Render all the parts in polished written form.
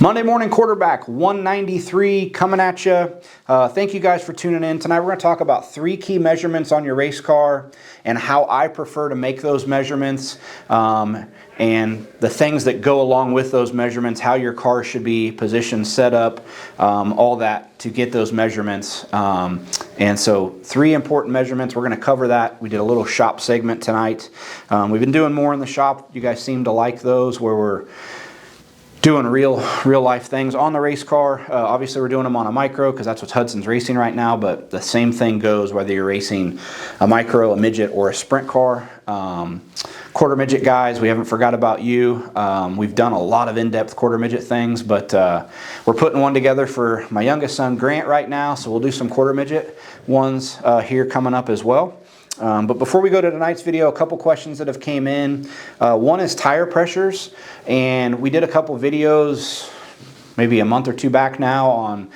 Monday morning quarterback 193 coming at you. Thank you guys for tuning in. Tonight we're going to talk about 3 key measurements on your race car and how I prefer to make those measurements and the things that go along with those measurements, how your car should be positioned, set up, all that to get those measurements. And so 3 important measurements. We're going to cover that. We did a little shop segment tonight. We've been doing more in the shop. You guys seem to like those where we're doing real life things on the race car. Obviously we're doing them on a micro because that's what Hudson's racing right now, but the same thing goes whether you're racing a micro, a midget, or a sprint car. Quarter midget guys, we haven't forgot about you. We've done a lot of in-depth quarter midget things, but we're putting one together for my youngest son Grant right now, so we'll do some quarter midget ones here coming up as well. But before we go to tonight's video, a couple questions that have came in. One is tire pressures, and we did a couple videos maybe a month or 2 back now on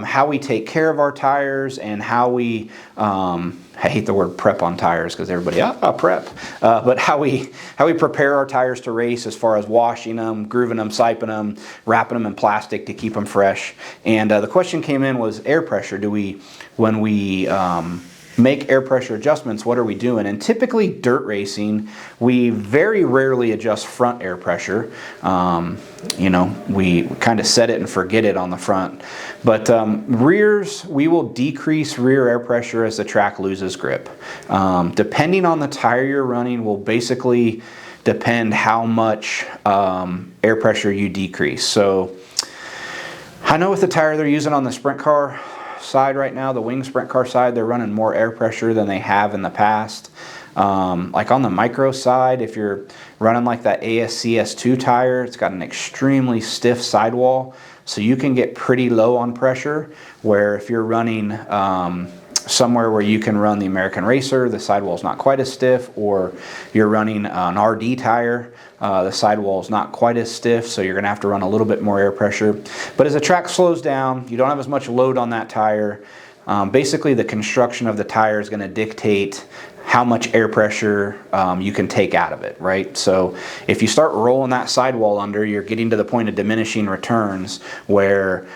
how we take care of our tires and how we, I hate the word prep on tires because everybody, prep, but how we prepare our tires to race as far as washing them, grooving them, siping them, wrapping them in plastic to keep them fresh. And the question came in was air pressure. When we make air pressure adjustments, what are we doing? And typically dirt racing, we very rarely adjust front air pressure. You know, we kind of set it and forget it on the front. But rears, we will decrease rear air pressure as the track loses grip. Depending on the tire you're running will basically depend how much air pressure you decrease. So I know with the tire they're using on the sprint car side right now, the wing sprint car side, they're running more air pressure than they have in the past. Like on the micro side, if you're running like that ASCS2 tire, it's got an extremely stiff sidewall, so you can get pretty low on pressure, where if you're running somewhere where you can run the American Racer, the sidewall is not quite as stiff, or you're running an RD tire, the sidewall is not quite as stiff, so you're going to have to run a little bit more air pressure. But as the track slows down, you don't have as much load on that tire. Basically, the construction of the tire is going to dictate how much air pressure you can take out of it, right? So if you start rolling that sidewall under, you're getting to the point of diminishing returns where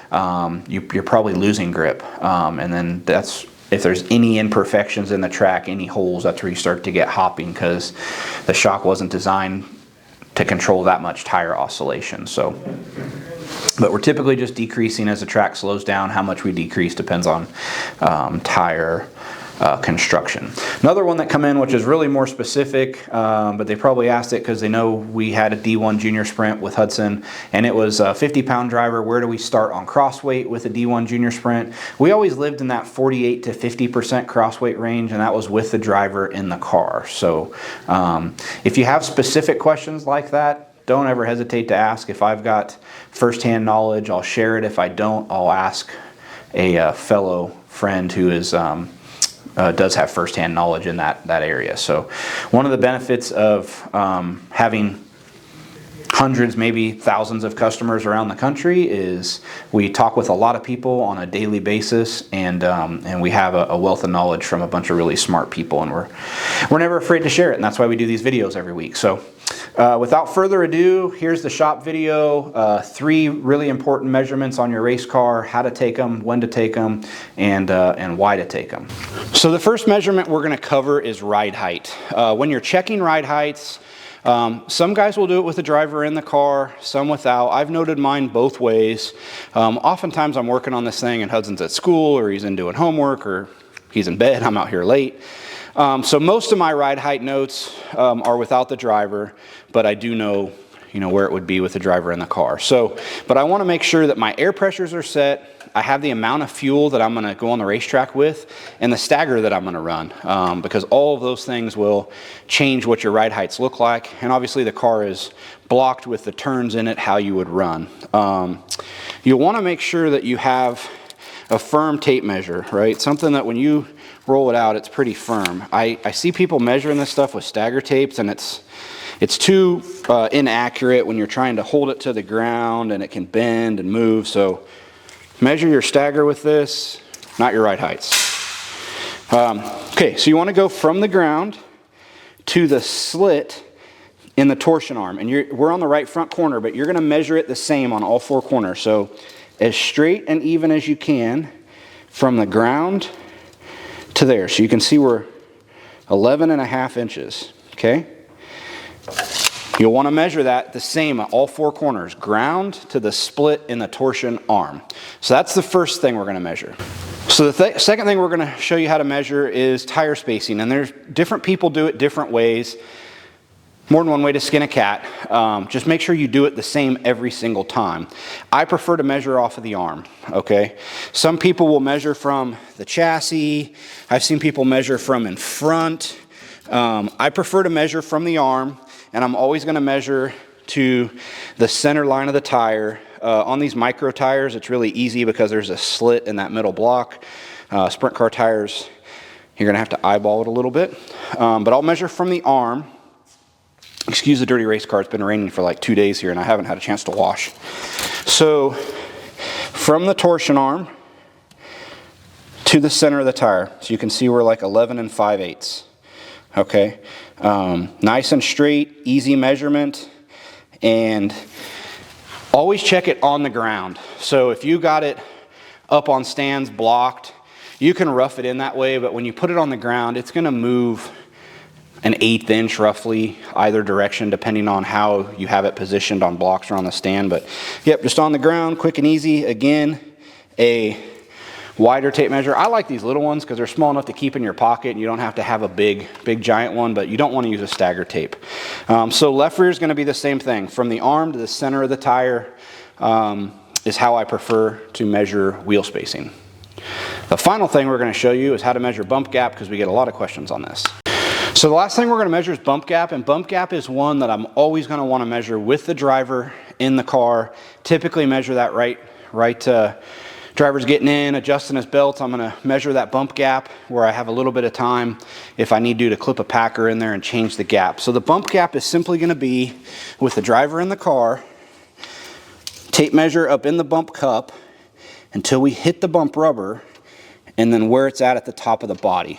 you're probably losing grip. And then that's, if there's any imperfections in the track, any holes, that's where you start to get hopping because the shock wasn't designed to control that much tire oscillation. So, but we're typically just decreasing as the track slows down. How much we decrease depends on tire construction. Another one that come in, which is really more specific, but they probably asked it because they know we had a D1 junior sprint with Hudson, and it was a 50-pound driver. Where do we start on cross weight with a D1 junior sprint? We always lived in that 48 to 50% cross weight range, and that was with the driver in the car. So if you have specific questions like that, don't ever hesitate to ask. If I've got firsthand knowledge, I'll share it. If I don't, I'll ask a fellow friend who is does have firsthand knowledge in that area. So one of the benefits of having hundreds, maybe thousands of customers around the country is we talk with a lot of people on a daily basis, and we have a wealth of knowledge from a bunch of really smart people, and we're never afraid to share it, and that's why we do these videos every week. So without further ado, here's the shop video. 3 really important measurements on your race car, how to take them, when to take them, and why to take them. So the first measurement we're going to cover is ride height. When you're checking ride heights, some guys will do it with the driver in the car, some without. I've noted mine both ways. Oftentimes I'm working on this thing and Hudson's at school, or he's in doing homework, or he's in bed, I'm out here late. So most of my ride height notes are without the driver, but I do know, where it would be with the driver in the car. So, but I want to make sure that my air pressures are set. I have the amount of fuel that I'm going to go on the racetrack with, and the stagger that I'm going to run, because all of those things will change what your ride heights look like. And obviously the car is blocked with the turns in it, how you would run. You'll want to make sure that you have a firm tape measure, right? Something that when you roll it out, it's pretty firm. I see people measuring this stuff with stagger tapes, and it's too inaccurate when you're trying to hold it to the ground, and it can bend and move. So measure your stagger with this, not your ride heights. Okay, so you want to go from the ground to the slit in the torsion arm. And we're on the right front corner, but you're gonna measure it the same on all 4 corners. So as straight and even as you can from the ground to there. So you can see we're 11.5 inches, okay? You'll want to measure that the same at all 4 corners, ground to the split in the torsion arm. So that's the first thing we're going to measure. So the second thing we're going to show you how to measure is tire spacing. And there's different people do it different ways. More than one way to skin a cat. Just make sure you do it the same every single time. I prefer to measure off of the arm, okay? Some people will measure from the chassis. I've seen people measure from in front. I prefer to measure from the arm, and I'm always going to measure to the center line of the tire. On these micro tires, it's really easy because there's a slit in that middle block. Sprint car tires, you're going to have to eyeball it a little bit. But I'll measure from the arm. Excuse the dirty race car, it's been raining for like 2 days here and I haven't had a chance to wash. So from the torsion arm to the center of the tire, so you can see we're like 11 5/8. Okay, nice and straight, easy measurement, and always check it on the ground. So if you got it up on stands blocked, you can rough it in that way, but when you put it on the ground, it's gonna move an 1/8 inch roughly either direction depending on how you have it positioned on blocks or on the stand. But yep, just on the ground, quick and easy. Again, a wider tape measure. I like these little ones because they're small enough to keep in your pocket and you don't have to have a big giant one, but you don't want to use a stagger tape. So left rear is going to be the same thing. From the arm to the center of the tire is how I prefer to measure wheel spacing. The final thing we're going to show you is how to measure bump gap, because we get a lot of questions on this. So the last thing we're going to measure is bump gap, and bump gap is one that I'm always going to want to measure with the driver in the car. Typically measure that right driver's getting in, adjusting his belt. I'm going to measure that bump gap where I have a little bit of time if I need to clip a packer in there and change the gap. So the bump gap is simply going to be with the driver in the car, tape measure up in the bump cup until we hit the bump rubber, and then where it's at the top of the body.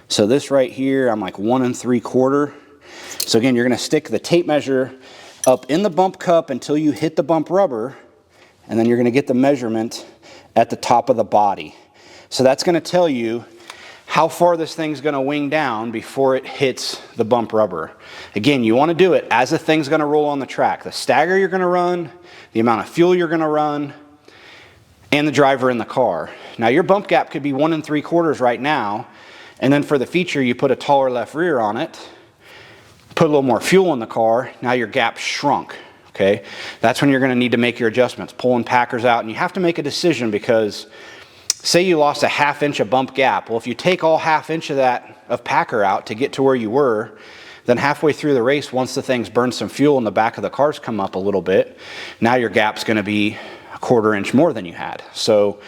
So this right here, I'm like 1 3/4. So again, you're going to stick the tape measure up in the bump cup until you hit the bump rubber, and then you're going to get the measurement at the top of the body. So that's going to tell you how far this thing's going to wing down before it hits the bump rubber. Again, you want to do it as the thing's going to roll on the track. The stagger you're going to run, the amount of fuel you're going to run, and the driver in the car. Now your bump gap could be 1 3/4 right now, and then for the feature you put a taller left rear on it, put a little more fuel in the car, now your gap shrunk. Okay, that's when you're going to need to make your adjustments, pulling packers out, and you have to make a decision because say you lost a 1/2 inch of bump gap. Well, if you take all 1/2 inch of that of packer out to get to where you were, then halfway through the race, once the thing's burned some fuel and the back of the car's come up a little bit, now your gap's going to be 1/4 inch more than you had. So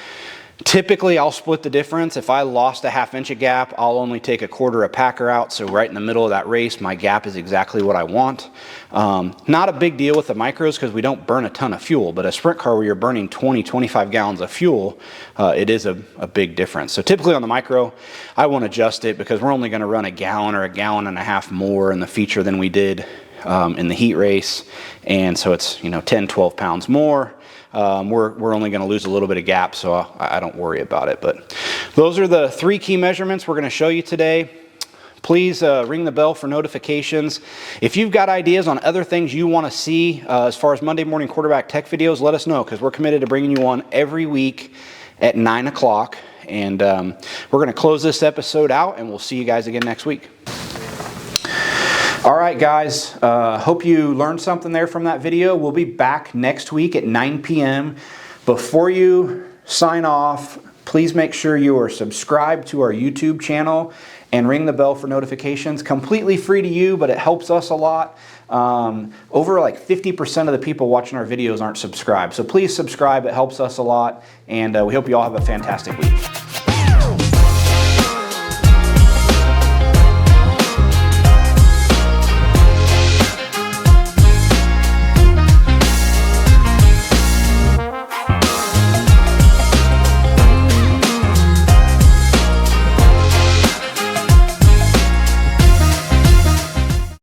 typically I'll split the difference. If I lost a 1/2 inch of gap, I'll only take 1/4 of packer out. So right in the middle of that race, my gap is exactly what I want. Not a big deal with the micros because we don't burn a ton of fuel, but a sprint car where you're burning 20-25 gallons of fuel, it is a big difference. So typically on the micro, I won't adjust it because we're only going to run 1 gallon or 1.5 gallons more in the feature than we did in the heat race. And so it's 10-12 pounds more. We're only going to lose a little bit of gap, so I don't worry about it. But those are the 3 key measurements we're going to show you today. Please ring the bell for notifications. If you've got ideas on other things you want to see as far as Monday morning quarterback tech videos, let us know because we're committed to bringing you one every week at 9 o'clock. And we're going to close this episode out, and we'll see you guys again next week. All right, guys, hope you learned something there from that video. We'll be back next week at 9 p.m. Before you sign off, please make sure you are subscribed to our YouTube channel and ring the bell for notifications. Completely free to you, but it helps us a lot. Over like 50% of the people watching our videos aren't subscribed. So please subscribe, it helps us a lot. And we hope you all have a fantastic week.